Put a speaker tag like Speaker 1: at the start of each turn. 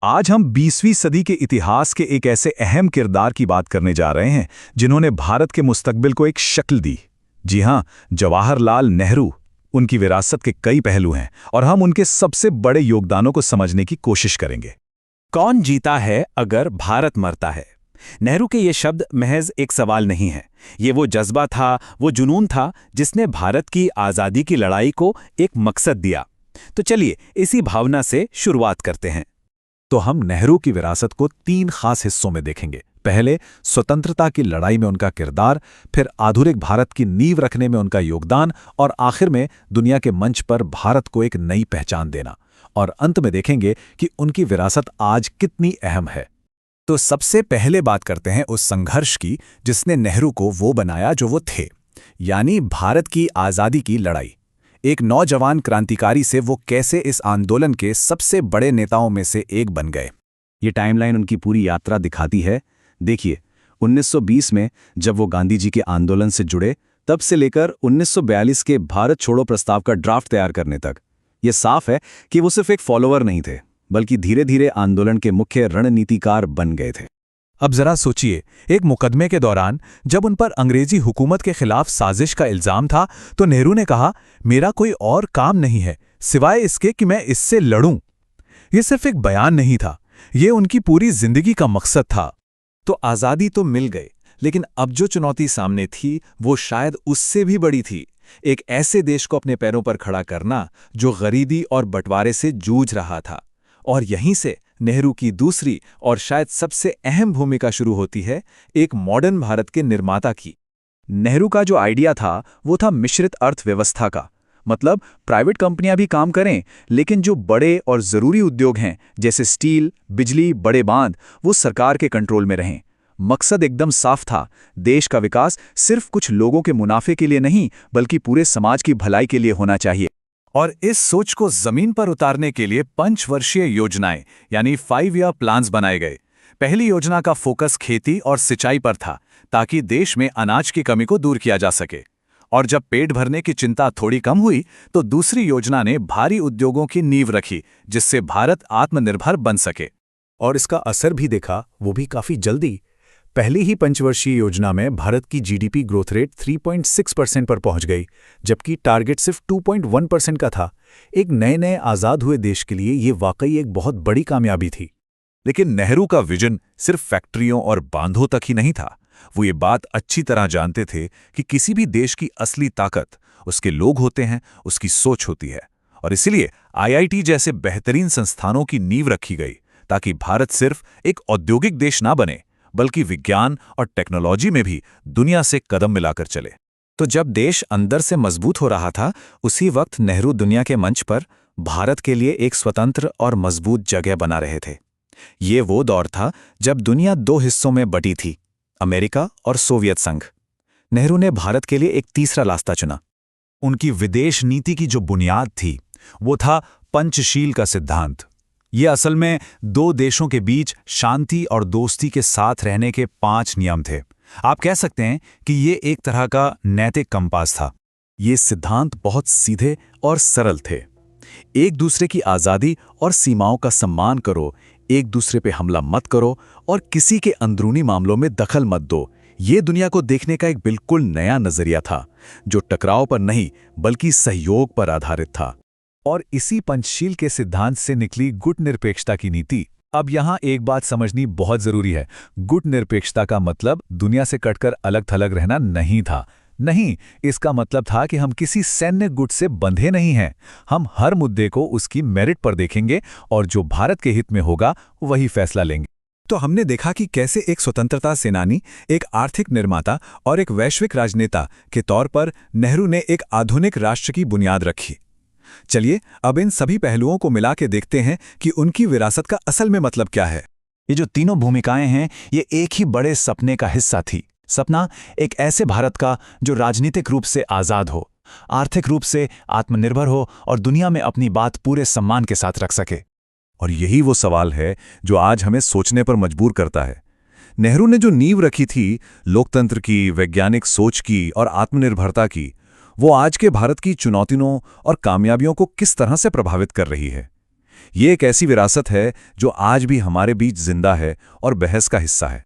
Speaker 1: आज हम 20वीं सदी के इतिहास के एक ऐसे अहम किरदार की बात करने जा रहे हैं जिन्होंने भारत के मुस्तकबिल को एक शक्ल दी। जी हां, जवाहरलाल नेहरू। उनकी विरासत के कई पहलू हैं और हम उनके सबसे बड़े योगदानों को समझने की कोशिश करेंगे।
Speaker 2: कौन जीता है अगर भारत मरता है? नेहरू के ये शब्द महज एक सवाल नहीं है। ये वो जज्बा था, वो जुनून था जिसने भारत की आज़ादी की लड़ाई को एक मकसद दिया। तो चलिए इसी भावना से शुरुआत करते हैं।
Speaker 1: तो हम नेहरू की विरासत को 3 खास हिस्सों में देखेंगे। पहले स्वतंत्रता की लड़ाई में उनका किरदार, फिर आधुनिक भारत की नींव रखने में उनका योगदान और आखिर में दुनिया के मंच पर भारत को एक नई पहचान देना। और अंत में देखेंगे कि उनकी विरासत आज कितनी अहम है। तो सबसे पहले बात करते हैं उस संघर्ष की जिसने नेहरू को वो बनाया जो वो थे, यानी भारत की आज़ादी की लड़ाई। एक नौजवान क्रांतिकारी से वो कैसे इस आंदोलन के सबसे बड़े नेताओं में से एक बन गए। ये टाइमलाइन उनकी पूरी यात्रा दिखाती है। देखिए, 1920 में जब वो गांधी जी के आंदोलन से जुड़े, तब से लेकर 1942 के भारत छोड़ो प्रस्ताव का ड्राफ्ट तैयार करने तक, ये साफ है कि वो सिर्फ एक फॉलोअर नहीं थे, बल्कि धीरे धीरे आंदोलन के मुख्य रणनीतिकार बन गए थे। अब जरा सोचिए, एक मुकदमे के दौरान जब उन पर अंग्रेजी हुकूमत के खिलाफ साजिश का इल्जाम था, तो नेहरू ने कहा, मेरा कोई और काम नहीं है सिवाय इसके कि मैं इससे लड़ूं। ये सिर्फ एक बयान नहीं था, ये उनकी पूरी जिंदगी का मकसद था। तो आज़ादी तो मिल गई, लेकिन अब जो चुनौती सामने थी वो शायद उससे भी बड़ी थी। एक ऐसे देश को अपने पैरों पर खड़ा करना जो गरीबी और बंटवारे से जूझ रहा था। और यहीं से नेहरू की दूसरी और शायद सबसे अहम भूमिका शुरू होती है, एक मॉडर्न भारत के निर्माता की। नेहरू का जो आइडिया था वो था मिश्रित अर्थव्यवस्था का, मतलब प्राइवेट कंपनियां भी काम करें, लेकिन जो बड़े और ज़रूरी उद्योग हैं जैसे स्टील, बिजली, बड़े बांध, वो सरकार के कंट्रोल में रहें। मकसद एकदम साफ था, देश का विकास सिर्फ कुछ लोगों के मुनाफे के लिए नहीं, बल्कि पूरे समाज की भलाई के लिए होना चाहिए। और इस सोच को जमीन पर उतारने के लिए 5 वर्षीय योजनाएं यानी 5 ईयर प्लान्स बनाए गए। पहली योजना का फोकस खेती और सिंचाई पर था, ताकि देश में अनाज की कमी को दूर किया जा सके। और जब पेट भरने की चिंता थोड़ी कम हुई, तो दूसरी योजना ने भारी उद्योगों की नींव रखी, जिससे भारत आत्मनिर्भर बन सके। और इसका असर भी देखा, वो भी काफी जल्दी। पहली ही पंचवर्षीय योजना में भारत की जीडीपी ग्रोथ रेट 3.6% पर पहुंच गई, जबकि टारगेट सिर्फ 2.1% का था। एक नए आज़ाद हुए देश के लिए ये वाकई एक बहुत बड़ी कामयाबी थी। लेकिन नेहरू का विजन सिर्फ फैक्ट्रियों और बांधों तक ही नहीं था। वो ये बात अच्छी तरह जानते थे कि किसी भी देश की असली ताकत उसके लोग होते हैं, उसकी सोच होती है। और इसीलिए आईआईटी जैसे बेहतरीन संस्थानों की नींव रखी गई, ताकि भारत सिर्फ एक औद्योगिक देश ना बने, बल्कि विज्ञान और टेक्नोलॉजी में भी दुनिया से कदम मिलाकर चले। तो जब देश अंदर से मजबूत हो रहा था, उसी वक्त नेहरू दुनिया के मंच पर भारत के लिए एक स्वतंत्र और मजबूत जगह बना रहे थे। ये वो दौर था जब दुनिया 2 हिस्सों में बटी थी, अमेरिका और सोवियत संघ। नेहरू ने भारत के लिए एक तीसरा रास्ता चुना। उनकी विदेश नीति की जो बुनियाद थी वो था पंचशील का सिद्धांत। ये असल में 2 देशों के बीच शांति और दोस्ती के साथ रहने के 5 नियम थे। आप कह सकते हैं कि ये एक तरह का नैतिक कंपास था। ये सिद्धांत बहुत सीधे और सरल थे। एक दूसरे की आज़ादी और सीमाओं का सम्मान करो, एक दूसरे पे हमला मत करो और किसी के अंदरूनी मामलों में दखल मत दो। ये दुनिया को देखने का एक बिल्कुल नया नजरिया था, जो टकराव पर नहीं बल्कि सहयोग पर आधारित था। और इसी पंचशील के सिद्धांत से निकली गुट निरपेक्षता की नीति। अब यहाँ एक बात समझनी बहुत जरूरी है। गुट निरपेक्षता का मतलब दुनिया से कटकर अलग थलग रहना नहीं था। नहीं, इसका मतलब था कि हम किसी सैन्य गुट से बंधे नहीं हैं। हम हर मुद्दे को उसकी मेरिट पर देखेंगे और जो भारत के हित में होगा वही फैसला लेंगे। तो हमने देखा कि कैसे एक स्वतंत्रता सेनानी, एक आर्थिक निर्माता और एक वैश्विक राजनेता के तौर पर नेहरू ने एक आधुनिक राष्ट्र की बुनियाद रखी। चलिए अब इन सभी पहलुओं को मिला के देखते हैं कि उनकी विरासत का असल में मतलब क्या है। ये जो तीनों भूमिकाएं हैं, ये एक ही बड़े सपने का हिस्सा थी। सपना एक ऐसे भारत का जो राजनीतिक रूप से आज़ाद हो, आर्थिक रूप से आत्मनिर्भर हो और दुनिया में अपनी बात पूरे सम्मान के साथ रख सके। और यही वो सवाल है जो आज हमें सोचने पर मजबूर करता है। नेहरू ने जो नींव रखी थी लोकतंत्र की, वैज्ञानिक सोच की और आत्मनिर्भरता की, वो आज के भारत की चुनौतियों और कामयाबियों को किस तरह से प्रभावित कर रही है। ये एक ऐसी विरासत है जो आज भी हमारे बीच जिंदा है और बहस का हिस्सा है।